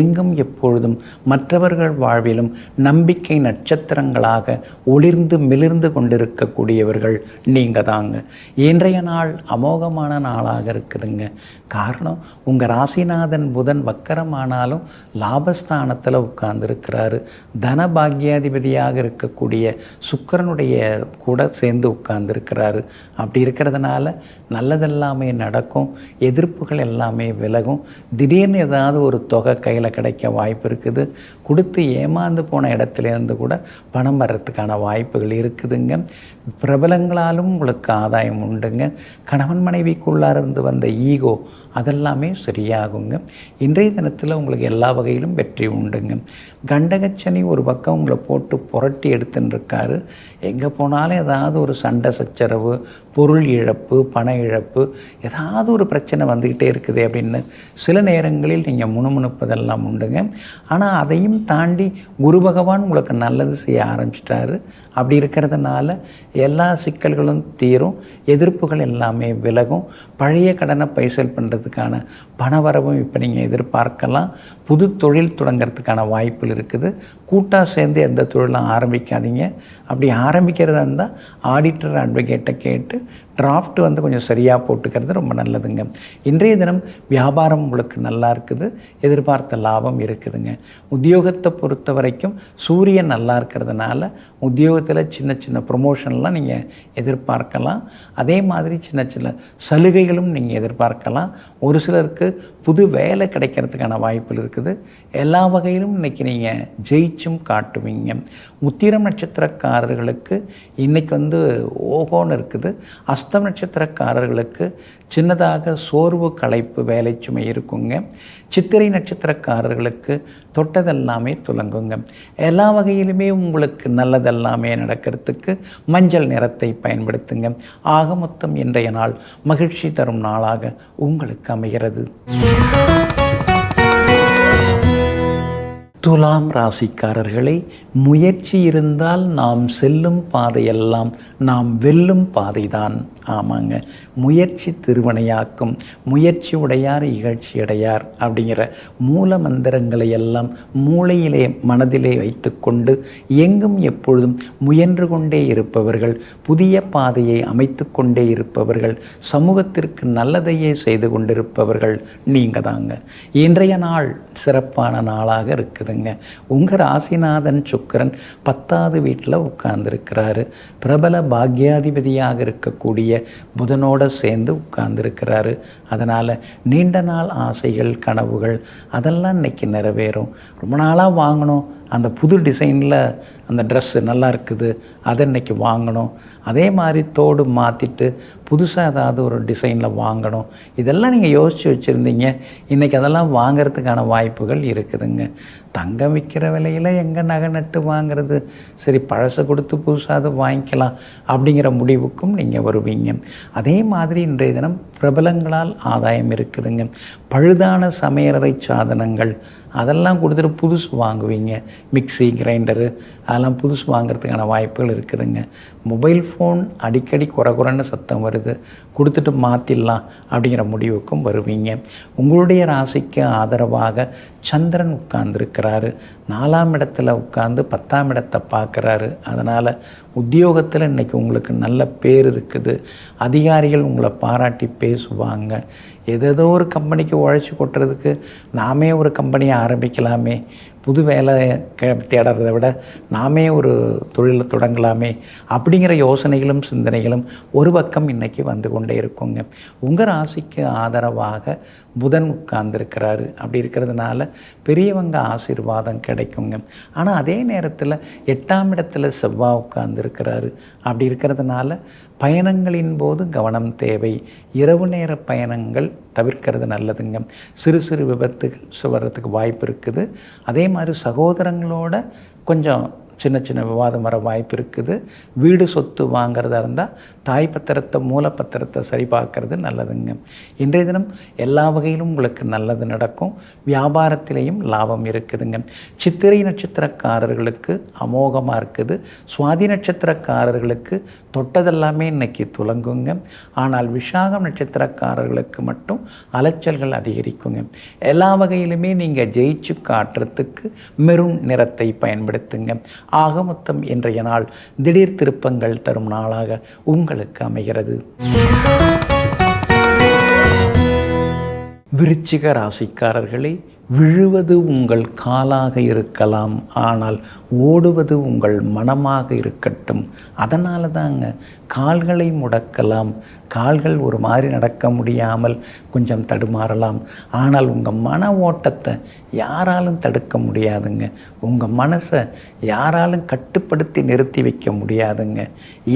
Speaker 1: எங்கும் எப்பொழுதும் மற்றவர்கள் வாழ்விலும் நம்பிக்கை நட்சத்திரங்களாக ஒளிர்ந்து மிளிர்ந்து கொண்டிருக்கக்கூடியவர்கள் நீங்கள் தாங்க. இன்றைய நாள் அமோகமான நாளாக இருக்குதுங்க. காரணம், உங்கள் ராசிநாதன் புதன் வக்கரமான லாபஸ்தானத்தில் உட்கார்ந்துருக்கிறாரு. தனபாகியாதிபதியாக இருக்கக்கூடிய சுக்கிரனுடைய கூட சேர்ந்து உட்கார்ந்துருக்கிறாரு. அப்படி இருக்கிறதுனால நல்லதெல்லாமே நடக்கும். எதிர்ப்புகள் எல்லாமே விலகும். திடீர்னு ஏதாவது ஒரு தொகை கையில் கிடைக்க வாய்ப்பு இருக்குது. கொடுத்து ஏமாந்து போன இடத்துலேருந்து கூட பணம் வர்றதுக்கான வாய்ப்புகள் இருக்குதுங்க. பிரபலங்களாலும் உங்களுக்கு ஆதாயம் உண்டுங்க. கணவன் மனைவிக்குள்ளாருந்து வந்த ஈகோ அதெல்லாமே சரியாகுங்க. இன்றைய தினத்தில் உங்களுக்கு எல்லா வகையிலும் வெற்றி உண்டுங்க. கண்டகச்சனி ஒரு பக்கம் உங்களை போட்டு புரட்டி எடுத்துன்னு இருக்காரு. எங்கே போனாலும் ஏதாவது ஒரு சண்டை சச்சரவு, பொருள் இழப்பு, பண இழப்பு, ஏதாவது ஒரு பிரச்சனை வந்துக்கிட்டே இருக்குது அப்படின்னு சில நேரங்களில் நீங்கள் முணுமுணுப்பதெல்லாம் உண்டுங்க. ஆனால் அதையும் தாண்டி குரு பகவான் உங்களுக்கு நல்லது செய்ய ஆரம்பிச்சிட்டாரு. அப்படி இருக்கிறதுனால எல்லா சிக்கல்களும் தீரும். எதிர்ப்புகள் எல்லாமே விலகும். பழைய கடனை பைசல் பண்ணுறதுக்கான பணவரவும் இப்போ நீங்கள் எதிர்பார்க்கலாம். புது தொழில் தொடங்கிறதுக்கான வாய்ப்புகள் இருக்குது. கூட்டாக சேர்ந்து எந்த தொழிலும் ஆரம்பிக்காதீங்க. அப்படி ஆரம்பிக்கிறதா இருந்தால் ஆடிட்டர், அட்வொகேட்டை கேட்டு டிராஃப்ட் கொஞ்சம் சரியாக போட்டுக்கிறது ரொம்ப நல்லதுங்க. இன்றைய தினம் வியாபாரம் உங்களுக்கு நல்லா இருக்குது. எதிர்பார்த்த லாபம் இருக்குதுங்க. உத்தியோகத்தை பொறுத்த வரைக்கும் சூரியன் நல்லா இருக்கிறதுனால உத்தியோகத்தில் சின்ன சின்ன ப்ரொமோஷன்லாம் நீங்கள் எதிர்பார்க்கலாம். அதே மாதிரி சின்ன சின்ன சலுகைகளும் நீங்கள் எதிர்பார்க்கலாம். ஒரு சிலருக்கு புது வேலை கிடைக்கிறதுக்கான வாய்ப்புகள் இருக்குது. எல்லா வகையிலும் இன்றைக்கி நீங்கள் ஜெயிச்சும் காட்டுவீங்க. உத்திரம் நட்சத்திரக்காரர்களுக்கு இன்றைக்கி ஓகோன்னு இருக்குது. அஸ்தம் நட்சத்திரக்காரர்களுக்கு சின்னதாக சோர்வு, களைப்பு, வேலை சுமை இருக்குங்க. சித்திரை நட்சத்திரக்காரர்களுக்கு தொட்டதெல்லாமே துலங்குங்க. எல்லா வகையிலுமே உங்களுக்கு நல்லதெல்லாமே நடக்கிறதுக்கு மஞ்சள் நிறத்தை பயன்படுத்துங்க. ஆக மொத்தம் இன்றைய நாள் மகிழ்ச்சி தரும் நாளாக உங்களுக்கு அமைகிறது. துலாம் ராசிக்காரர்களை, முயற்சி இருந்தால் நாம் செல்லும் பாதையெல்லாம் நாம் வெல்லும் பாதைதான். ஆமாங்க, முயற்சி திருவினையாக்கும். முயற்சி உடையார் இகழ்ச்சி அடையார் அப்படிங்கிற மூல மந்திரங்களை எல்லாம் மூளையிலே மனதிலே வைத்து கொண்டு எங்கும் எப்பொழுதும் முயன்று கொண்டே இருப்பவர்கள், புதிய பாதையை அமைத்து கொண்டே இருப்பவர்கள், சமூகத்திற்கு நல்லதையே செய்து கொண்டிருப்பவர்கள் நீங்கள் தாங்க. இன்றைய நாள் சிறப்பான நாளாக இருக்குதுங்க. இருக்குங்க. உங்கள் ராசிநாதன் சுக்கிரன் 10வது வீட்டில் உட்கார்ந்துருக்கிறாரு. பிரபல பாக்யாதிபதியாக இருக்கக்கூடிய புதனோடு சேர்ந்து உட்கார்ந்துருக்கிறாரு. அதனால் நீண்ட நாள் ஆசைகள், கனவுகள் அதெல்லாம் இன்றைக்கி நிறைவேறும். ரொம்ப நாளாக வாங்கணும் அந்த புது டிசைனில் அந்த ட்ரெஸ்ஸு நல்லா இருக்குது, அதை இன்றைக்கி வாங்கணும். அதே மாதிரி தோடு மாற்றிட்டு புதுசாக ஏதாவது ஒரு டிசைனில் வாங்கணும். இதெல்லாம் நீங்கள் யோசித்து வச்சுருந்தீங்க. இன்றைக்கி அதெல்லாம் வாங்கிறதுக்கான வாய்ப்புகள் இருக்குதுங்க. தங்கம் விற்கிற விலையில் எங்கே நகை நட்டு வாங்கிறது, சரி பழசை கொடுத்து புதுசாக அதை வாங்கிக்கலாம் அப்படிங்கிற முடிவுக்கும் நீங்கள் வருவீங்க. அதே மாதிரி இன்றைய தினம் பிரபலங்களால் ஆதாயம் இருக்குதுங்க. பழுதான சமையலறை சாதனங்கள் அதெல்லாம் கொடுத்துட்டு புதுசு வாங்குவீங்க. மிக்சி, கிரைண்டரு அதெல்லாம் புதுசு வாங்கிறதுக்கான வாய்ப்புகள் இருக்குதுங்க. மொபைல் ஃபோன் அடிக்கடி குறைன்னு சத்தம் வருது, கொடுத்துட்டு மாற்றிடலாம் அப்படிங்கிற முடிவுக்கும் வருவீங்க. உங்களுடைய ராசிக்கு ஆதரவாக சந்திரன் உட்கார்ந்துருக்கிறாரு. 4ஆம் இடத்துல உட்கார்ந்து 10ஆம் இடத்தை பார்க்குறாரு. அதனால் உத்தியோகத்தில் இன்றைக்கி உங்களுக்கு நல்ல பேர் இருக்குது. அதிகாரிகள் உங்களை பாராட்டி பேசுவாங்க. ஏதேதோ ஒரு கம்பெனிக்கு உழைச்சி கொட்டுறதுக்கு நாமே ஒரு கம்பெனியை ஆரம்பிக்கலாமே, புது வேலை தேடுறதை விட நாமே ஒரு தொழிலை தொடங்கலாமே அப்படிங்கிற யோசனைகளும் சிந்தனைகளும் ஒரு பக்கம் இன்றைக்கி வந்து கொண்டே இருக்குங்க. உங்கள் ராசிக்கு ஆதரவாக புதன் உட்கார்ந்துருக்கிறாரு. அப்படி இருக்கிறதுனால பெரியவங்க ஆசீர்வாதம் கிடைக்குங்க. ஆனால் அதே நேரத்தில் 8ஆம் இடத்துல செவ்வாய் உட்கார்ந்துருக்கிறாரு. அப்படி இருக்கிறதுனால பயணங்களின் போது கவனம் தேவை. இரவு நேர பயணங்கள் தவிர்க்கிறது நல்லதுங்க. சிறு சிறு விபத்துகள் வர்றதுக்கு வாய்ப்பு இருக்குது. அதே மாதிரி சகோதரங்களோட கொஞ்சம் சின்ன சின்ன விவாதம் வர வாய்ப்பு இருக்குது. வீடு சொத்து வாங்கிறதா இருந்தால் தாய் பத்திரத்தை, மூலப்பத்திரத்தை சரி பார்க்கறது நல்லதுங்க. இன்றைய தினம் எல்லா வகையிலும் உங்களுக்கு நல்லது நடக்கும். வியாபாரத்திலையும் லாபம் இருக்குதுங்க. சித்திரை நட்சத்திரக்காரர்களுக்கு அமோகமாக இருக்குது. சுவாதி நட்சத்திரக்காரர்களுக்கு தொட்டதெல்லாமே இன்றைக்கி துலங்குங்க. ஆனால் விசாகம் நட்சத்திரக்காரர்களுக்கு மட்டும் அலைச்சல்கள் அதிகரிக்குங்க. எல்லா வகையிலுமே நீங்கள் ஜெயிச்சு காட்டுறதுக்கு மெரூன் நிறத்தை பயன்படுத்துங்க. ஆக மொத்தம் இன்றைய நாள் திடீர் திருப்பங்கள் தரும் நாளாக உங்களுக்கு அமைகிறது. விருச்சிக ராசிக்காரர்களே, விழுவது உங்கள் காலாக இருக்கலாம், ஆனால் ஓடுவது உங்கள் மனமாக இருக்கட்டும். அதனால தாங்க கால்களை முடக்கலாம். கால்கள் ஒரு மாதிரி நடக்க முடியாமல் கொஞ்சம் தடுமாறலாம். ஆனால் உங்கள் மன ஓட்டத்தை யாராலும் தடுக்க முடியாதுங்க. உங்கள் மனசை யாராலும் கட்டுப்படுத்தி நிறுத்தி வைக்க முடியாதுங்க.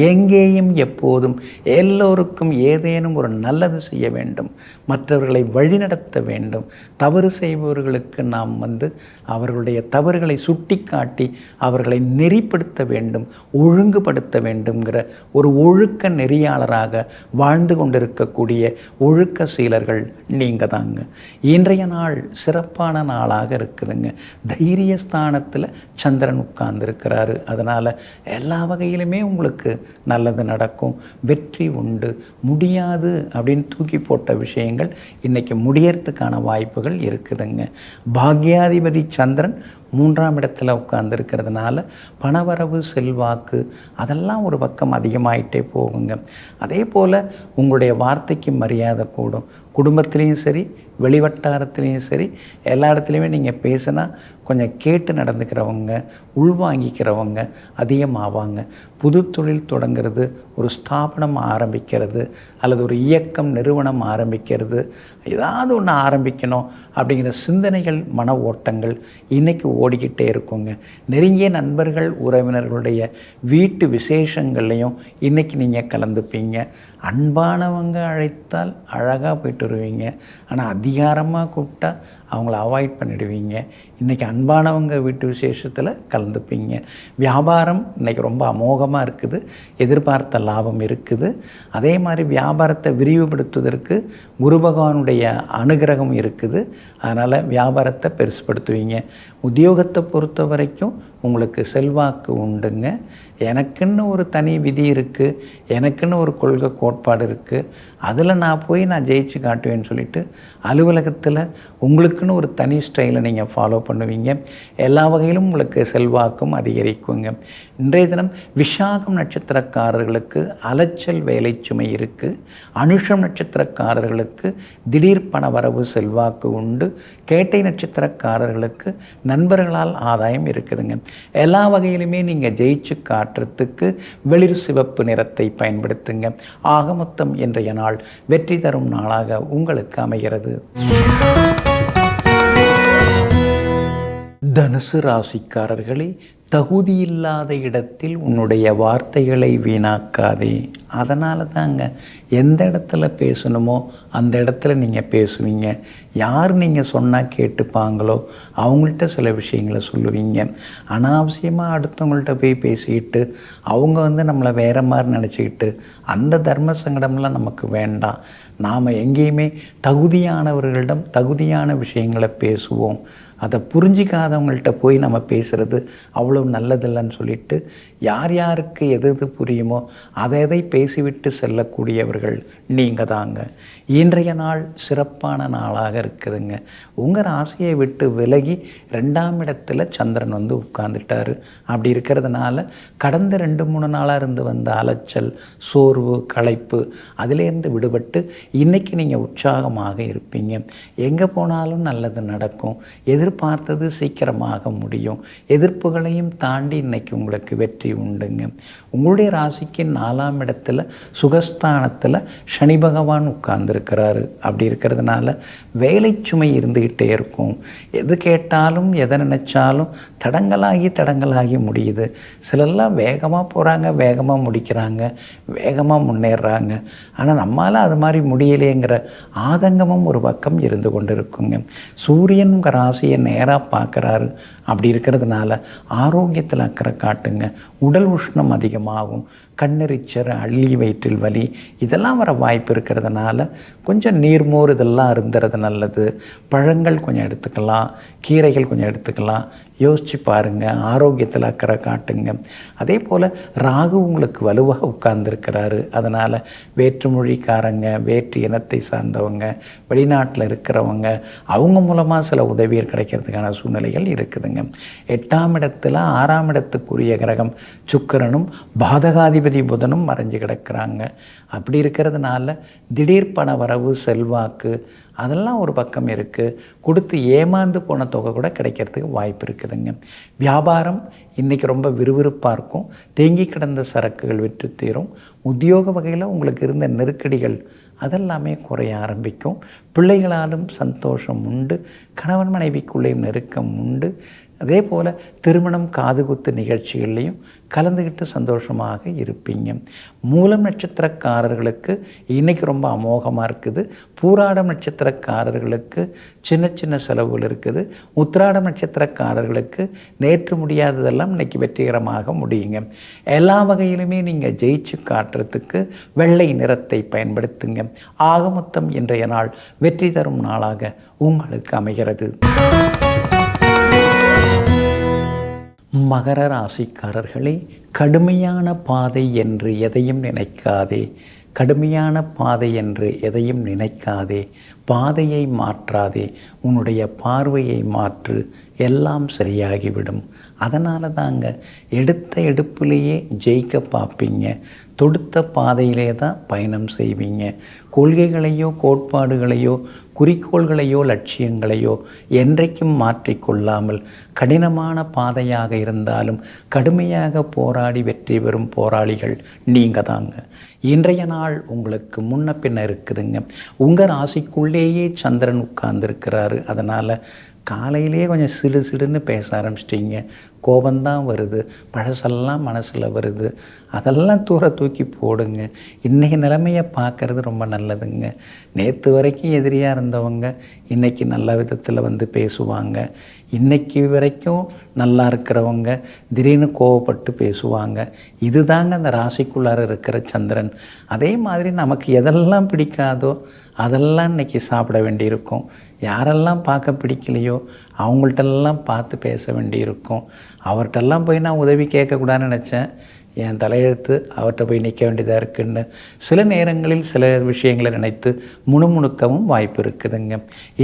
Speaker 1: எங்கேயும் எப்போதும் எல்லோருக்கும் ஏதேனும் ஒரு நல்லது செய்ய வேண்டும், மற்றவர்களை வழிநடத்த வேண்டும். தவறு செய்பவர்களுக்கு நாம் அவர்களுடைய தவறுகளை சுட்டி காட்டி அவர்களை நெறிப்படுத்த வேண்டும், ஒழுங்குபடுத்த வேண்டும்ங்கிற ஒரு ஒழுக்க நெறியாளராக வாழ்ந்து கொண்டிருக்கக்கூடிய ஒழுக்க சீலர்கள் நீங்கள் தாங்க. இன்றைய நாள் சிறப்பான நாளாக இருக்குதுங்க. தைரிய ஸ்தானத்தில் சந்திரன் உட்கார்ந்துருக்கிறாரு. அதனால் எல்லா வகையிலுமே உங்களுக்கு நல்லது நடக்கும், வெற்றி உண்டு. முடியாது அப்படின்னு தூக்கி போட்ட விஷயங்கள் இன்றைக்கி முடியறதுக்கான வாய்ப்புகள் இருக்குதுங்க. பாக்யாதிபதி சந்திரன் 3ஆம் இடத்துல உட்கார்ந்துருக்கிறதுனால பணவரவு, செல்வாக்கு அதெல்லாம் ஒரு பக்கம் அதிகமாயிட்டே போகுங்க. அதே போல் உங்களுடைய வார்த்தைக்கு மரியாதை கூடும். குடும்பத்துலேயும் சரி, வெளிவட்டாரத்துலேயும் சரி, எல்லா இடத்துலையுமே நீங்கள் பேசினா கொஞ்சம் கேட்டு நடந்துக்கிறவங்க, உள்வாங்கிக்கிறவங்க அதிகமாவாங்க. புது தொழில் தொடங்கிறது, ஒரு ஸ்தாபனம் ஆரம்பிக்கிறது, அல்லது ஒரு இயக்கம், நிறுவனம் ஆரம்பிக்கிறது, ஏதாவது ஒன்று ஆரம்பிக்கணும் அப்படிங்கிற சிந்தனைகள், மன ஓட்டங்கள் இன்றைக்கி ஓடிக்கிட்டே இருக்குங்க. நெருங்கிய நண்பர்கள், உறவினர்களுடைய வீட்டு விசேஷங்கள்லையும் இன்றைக்கி நீங்கள் கலந்துப்பீங்க. அன்பானவங்க அழைத்தால் அழகாக போயிட்டு வருவீங்க. ஆனால் அதிகாரமாக கூப்பிட்டா அவங்கள அவாய்ட் பண்ணிடுவீங்க. இன்றைக்கி அன்பானவங்க வீட்டு விசேஷத்தில் கலந்துப்பீங்க. வியாபாரம் இன்றைக்கி ரொம்ப அமோகமாக இருக்குது. எதிர்பார்த்த லாபம் இருக்குது. அதே மாதிரி வியாபாரத்தை விரிவுபடுத்துவதற்கு குரு பகவானுடைய அனுகிரகம் இருக்குது. அதனால் வியாபாரத்தை பெருசுப்படுத்துவீங்க. உத்தியோகத்தை பொறுத்த வரைக்கும் உங்களுக்கு செல்வாக்கு உண்டுங்க. எனக்குன்னு ஒரு தனி விதி இருக்குது, எனக்குன்னு ஒரு கொள்கை கோட்பாடு இருக்குது, அதில் நான் ஜெயிச்சு காட்டுவேன்னு சொல்லிட்டு அலுவலகத்தில் உங்களுக்குன்னு ஒரு தனி ஸ்டைலை நீங்கள் ஃபாலோ பண்ணுவீங்க. எல்லா வகையிலும் உங்களுக்கு செல்வாக்கும் அதிகரிக்குங்க. இன்றைய தினம் விசாகம் நட்சத்திரக்காரர்களுக்கு அலைச்சல் வேலை சுமை இருக்குது. அனுஷம் நட்சத்திரக்காரர்களுக்கு திடீர் பண வரவு, செல்வாக்கு உண்டு. கேட்டை நட்சத்திரக்காரர்களுக்கு நண்பர்களால் ஆதாயம் இருக்குதுங்க. எல்லா வகையிலுமே நீங்கள் ஜெயிச்சு காட்டுறதுக்கு வெளிர் சிவப்பு நிறத்தை பயன்படுத்துங்க. ஆக மொத்தம் இன்றைய நாள் வெற்றி தரும் நாளாக உங்களுக்கு அமைகிறது. தனுசு ராசிக்காரர்களே, தகுதியில்லாத இடத்தில் உன்னுடைய வார்த்தைகளை வீணாக்காதே. அதனால தாங்க எந்த இடத்துல பேசணுமோ அந்த இடத்துல நீங்கள் பேசுவீங்க. யார் நீங்கள் சொன்னால் கேட்டுப்பாங்களோ அவங்கள்ட்ட சில விஷயங்களை சொல்லுவீங்க. அனாவசியமாக அடுத்தவங்கள்ட்ட போய் பேசிக்கிட்டு அவங்க நம்மளை வேறு மாதிரி நினச்சிக்கிட்டு அந்த தர்ம சங்கடம்லாம் நமக்கு வேண்டாம். நாம் எங்கேயுமே தகுதியானவர்களிடம் தகுதியான விஷயங்களை பேசுவோம். அதை புரிஞ்சிக்காதவங்கள்ட்ட போய் நம்ம பேசுகிறது அவ்வளோ நல்லதில்லைன்னு சொல்லிட்டு யார் யாருக்கு எது எது புரியுமோ அதை பேசிவிட்டு செல்லக்கூடியவர்கள் நீங்கள் தாங்க. இன்றைய நாள் சிறப்பான நாளாக இருக்குதுங்க. உங்கள் ராசியை விட்டு விலகி 2ஆம் இடத்துல சந்திரன் உட்கார்ந்துட்டார். அப்படி இருக்கிறதுனால கடந்த 2-3 நாளாக இருந்து வந்த அலைச்சல், சோர்வு, களைப்பு அதிலேருந்து விடுபட்டு இன்றைக்கி நீங்கள் உற்சாகமாக இருப்பீங்க. எங்கே போனாலும் நல்லது நடக்கும். எதிர்பார்த்தது சீக்கிரமாக முடியும். எதிர்ப்புகளையும் தாண்டி இன்றைக்கி உங்களுக்கு வெற்றி உண்டுங்க. உங்களுடைய ராசிக்கு 4ஆம் இடத்துல சுகஸ்தானத்தில் சனி பகவான் உட்கார்ந்துருக்கிறாரு. அப்படி இருக்கிறதுனால வேலை சுமை இருந்துக்கிட்டே இருக்கும். எது கேட்டாலும் எதை நினச்சாலும் தடங்களாகி முடியுது. சிலர்லாம் வேகமாக போகிறாங்க, வேகமாக முடிக்கிறாங்க, வேகமாக முன்னேறாங்க. ஆனால் நம்மளால் அது மாதிரி முடியலைங்கிற ஆதங்கமும் ஒரு பக்கம் இருந்து கொண்டு இருக்குங்க. சூரியன் உங்கள் ராசியை நேராக பார்க்குறாரு. அப்படி இருக்கிறதுனால ஆரோக்கியத்தில் அக்கறை காட்டுங்க. உடல் உஷ்ணம் அதிகமாகும். கண்ணெரிச்சல், அள்ளி வயிற்றில் வலி இதெல்லாம் வர வாய்ப்பு இருக்கிறதுனால கொஞ்சம் நீர்மோர் இதெல்லாம் இருந்துறது நல்லது. பழங்கள் கொஞ்சம் எடுத்துக்கலாம், கீரைகள் கொஞ்சம் எடுத்துக்கலாம். யோசித்து பாருங்கள். ஆரோக்கியத்தில் அக்கறை காட்டுங்க. அதே போல் ராகு உங்களுக்கு வலுவாக உட்கார்ந்துருக்கிறாரு. அதனால் வேற்றுமொழிக்காரங்க, வேற்று இனத்தை சார்ந்தவங்க, வெளிநாட்டில் இருக்கிறவங்க அவங்க மூலமாக சில உதவிகள் கிடைக்கிறதுக்கான சூழ்நிலைகள் இருக்குதுங்க. 8ஆம் இடத்துல 6ஆம் இடத்துக்குரிய கிரகம் சுக்கிரனும் பாதகாதிபதி புதனும் மறைஞ்சு கிடக்கிறாங்க. அப்படி இருக்கிறதுனால திடீர் பண வரவு, செல்வாக்கு அதெல்லாம் ஒரு பக்கம் இருக்குது. கொடுத்து ஏமாந்து போன தொகை கூட கிடைக்கிறதுக்கு வாய்ப்பு இருக்குதுங்க. வியாபாரம் இன்றைக்கி ரொம்ப விறுவிறுப்பாக இருக்கும். தேங்கி கிடந்த சரக்குகள் விற்று தீரும். உத்தியோக வகையில் உங்களுக்கு இருந்த நெருக்கடிகள் அதெல்லாமே குறைய ஆரம்பிக்கும். பிள்ளைகளாலும் சந்தோஷம் உண்டு. கணவன் மனைவிக்குள்ளே நெருக்கம் உண்டு. அதே போல் திருமணம், காதுகுத்து நிகழ்ச்சிகள்லையும் கலந்துக்கிட்டு சந்தோஷமாக இருப்பீங்க. மூலம் நட்சத்திரக்காரர்களுக்கு இன்றைக்கி ரொம்ப அமோகமாக இருக்குது. பூராடம் நட்சத்திரக்காரர்களுக்கு சின்ன சின்ன செலவுகள் இருக்குது. உத்திராடம் நட்சத்திரக்காரர்களுக்கு நேற்று முடியாததெல்லாம் இன்றைக்கி வெற்றிகரமாக முடியுங்க. எல்லா வகையிலுமே நீங்கள் ஜெயிச்சு காட்டுறதுக்கு வெள்ளை நிறத்தை பயன்படுத்துங்க. ஆக மொத்தம் இன்றைய நாள் வெற்றி தரும் நாளாக உங்களுக்கு அமைகிறது. மகர ராசிக்காரர்களே, கடுமையான பாதை என்று எதையும் நினைக்காதே. கடுமையான பாதை என்று எதையும் நினைக்காதே. பாதையை மாற்றாதே. உன்னுடைய பார்வையை மாற்று. எல்லாம் சரியாகிவிடும். அதனால தாங்க எடுத்த எடுப்புலேயே ஜெயிக்க பார்ப்பீங்க. தொடுத்த பாதையிலே தான் பயணம் செய்வீங்க. கொள்கைகளையோ கோட்பாடுகளையோ குறிக்கோள்களையோ லட்சியங்களையோ என்றைக்கும் மாற்றிக்கொள்ளாமல் கடினமான பாதையாக இருந்தாலும் கடுமையாக போராடி வெற்றி பெறும் போராளிகள் நீங்கள் தாங்க. இன்றைய நாள் உங்களுக்கு முன்ன பின்ன இருக்குதுங்க. உங்கள் ராசிக்குள்ளேயே சந்திரன் உட்கார்ந்துருக்கிறாரு. அதனால் காலையிலேயே கொஞ்சம் சிடுன்னு பேச ஆரம்பிச்சிட்டிங்க. கோபந்தான் வருது, பழசெல்லாம் மனசில் வருது. அதெல்லாம் தூக்கி போடுங்க. இன்றைக்கி நிலைமையை பார்க்குறது ரொம்ப நல்லதுங்க. நேற்று வரைக்கும் எதிரியாக இருந்தவங்க இன்றைக்கி நல்ல விதத்தில் பேசுவாங்க. இன்றைக்கி வரைக்கும் நல்லா இருக்கிறவங்க திடீர்னு கோவப்பட்டு பேசுவாங்க. இதுதாங்க அந்த ராசிக்குள்ளார இருக்கிற சந்திரன். அதே மாதிரி நமக்கு எதெல்லாம் பிடிக்காதோ அதெல்லாம் இன்றைக்கி சாப்பிட வேண்டியிருக்கும். யாரெல்லாம் பார்க்க பிடிக்கலையோ அவங்கள்ட்டெல்லாம் பார்த்து பேச வேண்டியிருக்கும். அவர்கிட்டெல்லாம் போய் நான் உதவி கேட்கக்கூடாதுன்னு நினச்சேன். என் தலையெழுத்து அவர்கிட்ட போய் நிற்க வேண்டியதாக இருக்குன்னு சில நேரங்களில் சில விஷயங்களை நினைத்து முணுமுணுக்கவும் வாய்ப்பு இருக்குதுங்க.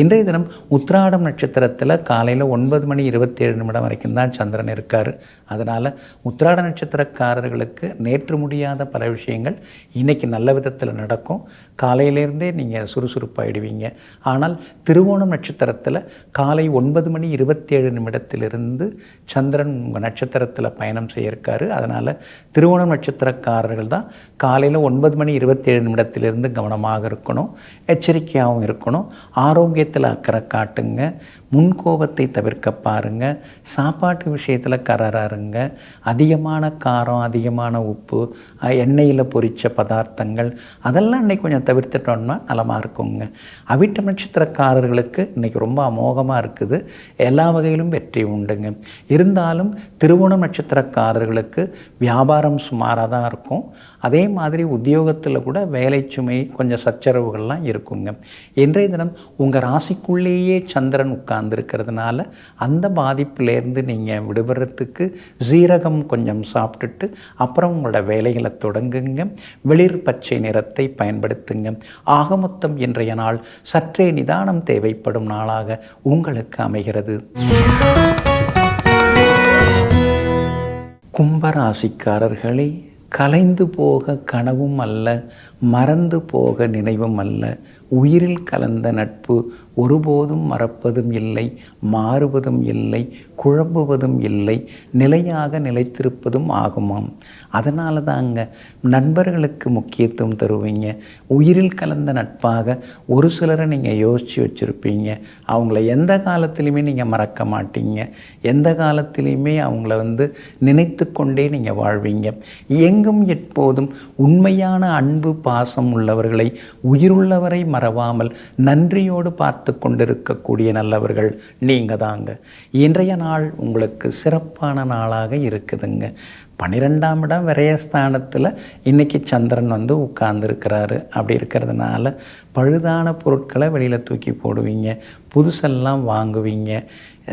Speaker 1: இன்றைய தினம் உத்திராடம் நட்சத்திரத்தில் காலையில் 9:27 வரைக்கும் தான் சந்திரன் இருக்கார். அதனால் உத்திராட நட்சத்திரக்காரர்களுக்கு நேற்று முடியாத பல விஷயங்கள் இன்றைக்கி நல்ல விதத்தில் நடக்கும். காலையிலேருந்தே நீங்கள் சுறுசுறுப்பாயிடுவீங்க. ஆனால் திருவோணம் நட்சத்திரத்தில் காலை 9:27 சந்திரன் உங்கள் நட்சத்திரத்தில் பயணம் செய்ய இருக்காரு. அதனால் திருவோணம் நட்சத்திரக்காரர்கள் தான் காலையில் 9:27 கவனமாக இருக்கணும், எச்சரிக்கையாகவும் இருக்கணும். ஆரோக்கியத்தில் அக்கறை காட்டுங்க, முன்கோபத்தை தவிர்க்க பாருங்கள், சாப்பாட்டு விஷயத்தில் கராருங்க, அதிகமான காரம், அதிகமான உப்பு, எண்ணெயில் பொரித்த பதார்த்தங்கள் அதெல்லாம் இன்றைக்கி கொஞ்சம் தவிர்த்துட்டோம்னா நலமாக இருக்குங்க. அவிட்ட நட்சத்திரக்காரர்களுக்கு இன்றைக்கி ரொம்ப அமோகமாக இருக்குது, எல்லா வகையிலும் வெற்றி உண்டுங்க. இருந்தாலும் திருவோணம் நட்சத்திரக்காரர்களுக்கு வியாபாரம் சுமாராக தான் இருக்கும். அதே மாதிரி உத்தியோகத்தில் கூட வேலை சுமை கொஞ்சம் சச்சரவுகள்லாம் இருக்குங்க. இன்றைய தினம் உங்கள் ராசிக்குள்ளேயே சந்திரன் உட்கார்ந்துருக்கிறதுனால அந்த பாதிப்பிலேருந்து நீங்கள் விடுபடுறதுக்கு சீரகம் கொஞ்சம் சாப்பிட்டுட்டு அப்புறம் உங்களோட வேலைகளை தொடங்குங்க. வெளிர் பச்சை நிறத்தை பயன்படுத்துங்க. ஆகமொத்தம் இன்றைய நாள் சற்றே நிதானம் தேவைப்படும் நாளாக உங்களுக்கு அமைகிறது. கும்பராசிக்காரர்களே, கலைந்து போக கனவும் அல்ல, மறந்து போக நினைவும் அல்ல, உயிரில் கலந்த நட்பு ஒருபோதும் மறப்பதும் இல்லை, மாறுவதும் இல்லை, குழம்புவதும் இல்லை, நிலையாக நிலைத்திருப்பதும் ஆகுமாம். அதனால தாங்க நண்பர்களுக்கு முக்கியத்துவம் தருவீங்க. உயிரில் கலந்த நட்பாக ஒரு சிலரை நீங்கள் யோசித்து வச்சுருப்பீங்க. அவங்கள எந்த காலத்துலேயுமே நீங்கள் மறக்க மாட்டீங்க. எந்த காலத்திலையுமே அவங்கள நினைத்து கொண்டே நீங்கள் வாழ்வீங்க. எங்கும் எப்போதும் உண்மையான அன்பு பாசம் உள்ளவர்களை உயிருள்ளவரை மறவாமல் நன்றியோடு பார்த்து கொண்டிருக்கக்கூடிய நல்லவர்கள் நீங்கள் தாங்க. இன்றைய நாள் உங்களுக்கு சிறப்பான நாளாக இருக்குதுங்க. 12ஆம் இடம் விரயஸ்தானத்தில் இன்றைக்கி சந்திரன் உட்கார்ந்துருக்கிறாரு. அப்படி இருக்கிறதுனால பழுதான பொருட்களை வெளியில் தூக்கி போடுவீங்க, புதுசெல்லாம் வாங்குவீங்க.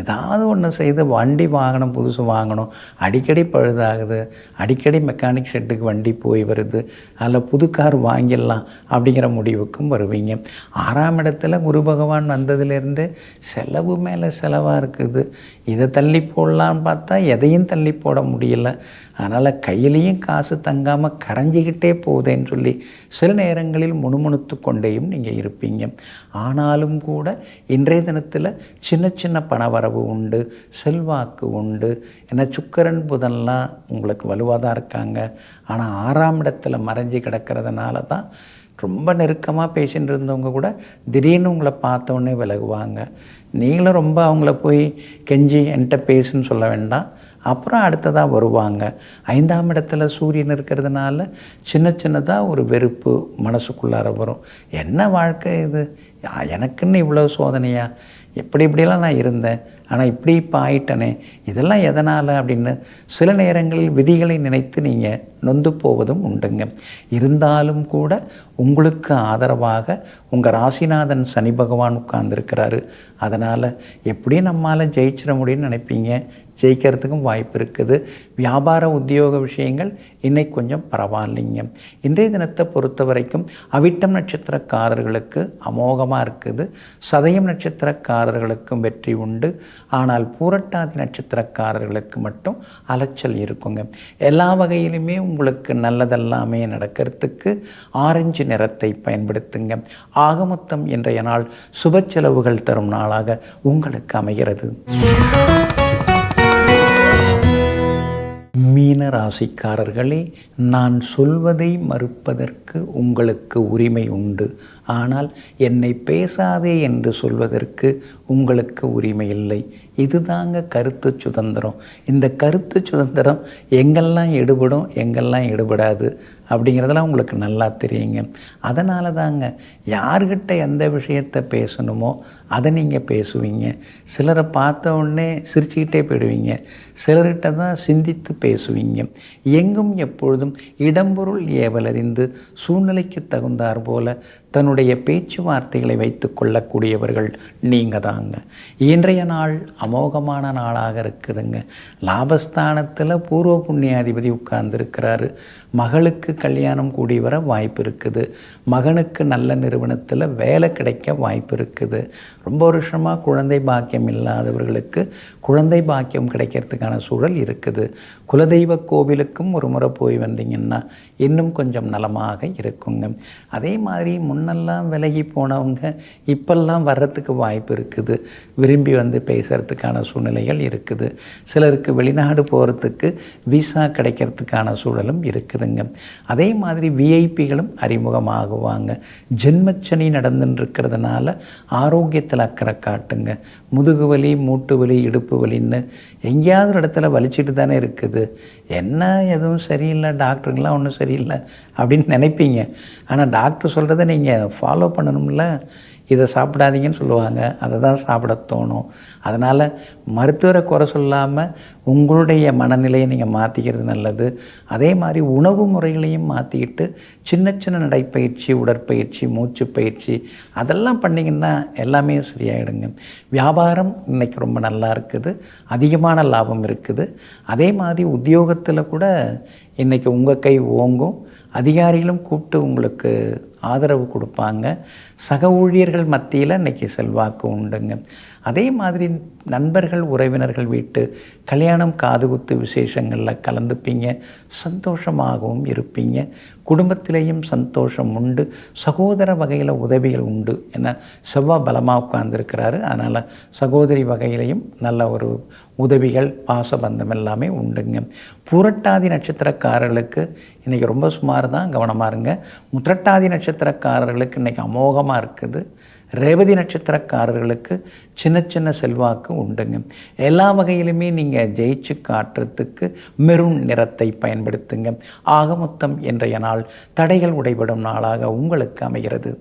Speaker 1: ஏதாவது ஒன்று செய்து வண்டி வாங்கணும், புதுசு வாங்கணும், அடிக்கடி பழுதாகுது, அடிக்கடி மெக்கானிக் ஷெட்டுக்கு வண்டி போய் வருது, அதில் புது கார் வாங்கிடலாம் அப்படிங்கிற முடிவுக்கும் வருவீங்க. 6ஆம் இடத்துல குரு பகவான் வந்ததுலேருந்து செலவு மேலே செலவாக இருக்குது. இதை தள்ளி போடலான்னு பார்த்தா எதையும் தள்ளி போட முடியல. அதனால் கையிலையும் காசு தங்காமல் கரைஞ்சிக்கிட்டே போகுதேன்னு சொல்லி சில நேரங்களில் முணுமுணுத்து கொண்டேயும் நீங்கள் இருப்பீங்க. ஆனாலும் கூட இன்றைய தினத்தில் சின்ன சின்ன பணவரவு உண்டு, செல்வாக்கு உண்டு. ஏன்னா சுக்கிரன் புதன்லாம் உங்களுக்கு வலுவாக தான் இருக்காங்க. ஆனால் 6ஆம் இடத்துல மறைஞ்சி கிடக்கிறதுனால தான் ரொம்ப நெருக்கமாக பேசிகிட்டு இருந்தவங்க கூட திடீர்னு உங்களை பார்த்தோன்னே விலகுவாங்க. நீங்களும் ரொம்ப அவங்கள போய் கெஞ்சி என்கிட்ட பேசுன்னு சொல்ல வேண்டாம், அப்புறம் அடுத்ததாக வருவாங்க. 5ஆம் இடத்துல சூரியன் இருக்கிறதுனால சின்ன சின்னதாக ஒரு வெறுப்பு மனசுக்குள்ளார வரும். என்ன வாழ்க்கை இது, எனக்குன்னு இவ்வளோ சோதனையா, இப்படியெல்லாம் நான் இருந்தேன், ஆனால் இப்படி இப்போ ஆயிட்டனே, இதெல்லாம் எதனால் அப்படின்னு சில நேரங்களில் விதிகளை நினைத்து நீங்கள் நொந்து போவதும் உண்டுங்க. இருந்தாலும் கூட உங்களுக்கு ஆதரவாக உங்கள் ராசிநாதன் சனி பகவான் உட்கார்ந்துருக்கிறாரு. அதனால் எப்படியும் நம்மால் ஜெயிச்சிட முடியும்னு நினைப்பீங்க. ஜெயிக்கிறதுக்கும் வாய்ப்பு இருக்குது. வியாபார உத்தியோக விஷயங்கள் இன்றைக்கி கொஞ்சம் பரவாயில்லைங்க. இன்றைய தினத்தை பொறுத்த வரைக்கும் அவிட்டம் நட்சத்திரக்காரர்களுக்கு அமோகமாக இருக்குது. சதயம் நட்சத்திரக்காரர்களுக்கும் வெற்றி உண்டு. ஆனால் பூரட்டாதி நட்சத்திரக்காரர்களுக்கு மட்டும் அலைச்சல் இருக்குங்க. எல்லா வகையிலுமே உங்களுக்கு நல்லதெல்லாமே நடக்கிறதுக்கு ஆரஞ்சு நிறத்தை பயன்படுத்துங்க. ஆகமொத்தம் இன்றைய நாள் சுப செலவுகள் தரும் நாளாக உங்களுக்கு அமைகிறது. மீன ராசிக்காரர்களே, நான் சொல்வதை மறுப்பதற்கு உங்களுக்கு உரிமை உண்டு. ஆனால் என்னை பேசாதே என்று சொல்வதற்கு உங்களுக்கு உரிமை இல்லை. இதுதாங்க கருத்து சுதந்திரம். இந்த கருத்து சுதந்திரம் எங்கெல்லாம் எடுபடும், எங்கெல்லாம் எடுபடாது அப்படிங்கிறதெல்லாம் உங்களுக்கு நல்லா தெரியுங்க. அதனால தாங்க யார்கிட்ட எந்த விஷயத்தை பேசணுமோ அதை நீங்கள் பேசுவீங்க. சிலரை பார்த்த உடனே சிரிச்சுக்கிட்டே போயிடுவீங்க. சிலர்கிட்ட தான் சிந்தித்து பேசுவீங்க. எங்கும் எப்பொழுதும் இடம்பொருள் ஏவலறிந்து சூழ்நிலைக்கு தகுந்தாற் போல தன்னுடைய பேச்சுவார்த்தைகளை வைத்து கொள்ளக்கூடியவர்கள் நீங்கள் தாங்க. இன்றைய நாள் அமோகமான நாளாக இருக்குதுங்க. லாபஸ்தானத்தில் பூர்வ புண்ணியாதிபதி உட்கார்ந்துருக்கிறாரு. மகளுக்கு கல்யாணம் கூடி வர வாய்ப்பு இருக்குது. மகனுக்கு நல்ல நிறுவனத்தில் வேலை கிடைக்க வாய்ப்பு இருக்குது. ரொம்ப வருஷமாக குழந்தை பாக்கியம் இல்லாதவர்களுக்கு குழந்தை பாக்கியம் கிடைக்கிறதுக்கான சூழல் இருக்குது. குலதெய்வ கோவிலுக்கும் ஒரு முறை போய் வந்தீங்கன்னா இன்னும் கொஞ்சம் நலமாக இருக்குங்க. அதே மாதிரி முன்னெல்லாம் விலகி போனவங்க இப்பெல்லாம் வர்றதுக்கு வாய்ப்பு இருக்குது. விரும்பி வந்து பேசுகிறதுக்கான சூழ்நிலைகள் இருக்குது. சிலருக்கு வெளிநாடு போகிறதுக்கு விசா கிடைக்கிறதுக்கான சூழலும் இருக்குதுங்க. அதே மாதிரி விஐபிகளும் அறிமுகமாகுவாங்க. ஜென்மச்சனி நடந்துட்டுருக்கிறதுனால ஆரோக்கியத்தில் அக்கறை காட்டுங்க. முதுகு வலி, மூட்டு வலி, இடுப்பு வலின்னு எங்கேயாவது ஒரு இடத்துல வலிச்சிட்டு தானே இருக்குது. என்ன எதுவும் சரியில்லை, டாக்டருங்களாம் ஒன்றும் சரியில்லை அப்படின்னு நினைப்பீங்க. ஆனால் டாக்டர் சொல்கிறத நீங்கள் ஃபாலோ பண்ணணும்ல. இதை சாப்பிடாதீங்கன்னு சொல்லுவாங்க, அதை தான் சாப்பிட தோணும். அதனால் மருத்துவரை குறை சொல்லாமல் உங்களுடைய மனநிலையை நீங்கள் மாற்றிக்கிறது நல்லது. அதே மாதிரி உணவு முறைகளையும் மாற்றிக்கிட்டு சின்ன சின்ன நடைப்பயிற்சி, உடற்பயிற்சி, மூச்சு பயிற்சி அதெல்லாம் பண்ணிங்கன்னா எல்லாமே சரியாயிடுங்க. வியாபாரம் இன்றைக்கி ரொம்ப நல்லா இருக்குது. அதிகமான லாபம் இருக்குது. அதே மாதிரி உத்தியோகத்தில் கூட இன்றைக்கி உங்கள் கை ஓங்கும். அதிகாரிகளும் கூப்பிட்டு உங்களுக்கு ஆதரவு கொடுப்பாங்க. சக ஊழியர்கள் மத்தியில் இன்றைக்கி செல்வாக்கு உண்டுங்க. அதே மாதிரி நண்பர்கள், உறவினர்கள் வீட்டு கல்யாணம், காதுகுத்து விசேஷங்களில் கலந்துப்பீங்க. சந்தோஷமாகவும் இருப்பீங்க. குடும்பத்திலேயும் சந்தோஷம் உண்டு. சகோதர வகையில் உதவிகள் உண்டு. ஏன்னா செவ்வாய் பலமாக உட்கார்ந்துருக்கிறாரு. அதனால் சகோதரி வகையிலையும் நல்ல ஒரு உதவிகள், பாசபந்தம் எல்லாமே உண்டுங்க. புரட்டாதி நட்சத்திரக்காரர்களுக்கு இன்றைக்கி ரொம்ப சுமார் தான், கவனமாக இருங்க. உத்திரட்டாதி நட்சத்திரக்காரர்களுக்கு இன்றைக்கி அமோகமாக இருக்குது. ரேவதி நட்சத்திரக்காரர்களுக்கு சின்ன சின்ன செல்வாக்கு உண்டுங்க. எல்லா வகையிலுமே நீங்கள் ஜெயிச்சு காட்டுறதுக்கு மெரூன் நிறத்தை பயன்படுத்துங்க. ஆக மொத்தம் இன்றைய நாள் தடைகள் உடைபடும் நாளாக உங்களுக்கு அமைகிறது.